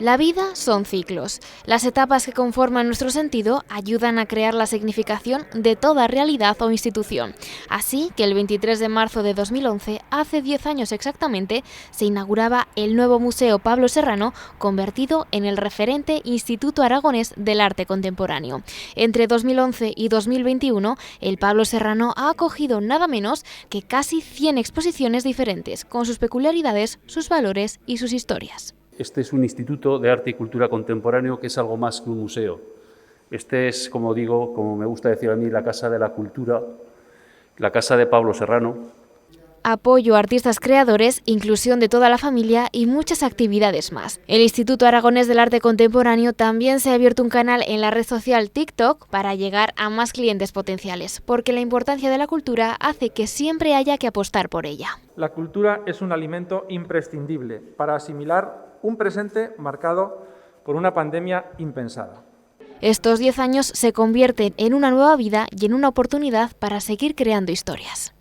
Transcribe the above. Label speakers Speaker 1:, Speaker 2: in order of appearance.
Speaker 1: La vida son ciclos. Las etapas que conforman nuestro sentido ayudan a crear la significación de toda realidad o institución. Así que el 23 de marzo de 2011, hace 10 años exactamente, se inauguraba el nuevo Museo Pablo Serrano, convertido en el referente Instituto Aragonés del Arte Contemporáneo. Entre 2011 y 2021, el Pablo Serrano ha acogido nada menos que casi 100 exposiciones diferentes, con sus peculiaridades, sus valores y sus historias.
Speaker 2: Este es un instituto de arte y cultura contemporáneo que es algo más que un museo. Este es, como digo, como me gusta decir a mí, la casa de la cultura, la casa de Pablo Serrano.
Speaker 1: Apoyo a artistas creadores, inclusión de toda la familia y muchas actividades más. El Instituto Aragonés del Arte Contemporáneo también se ha abierto un canal en la red social TikTok para llegar a más clientes potenciales, porque la importancia de la cultura hace que siempre haya que apostar por ella.
Speaker 3: La cultura es un alimento imprescindible para asimilar un presente marcado por una pandemia impensada.
Speaker 1: Estos 10 años se convierten en una nueva vida y en una oportunidad para seguir creando historias.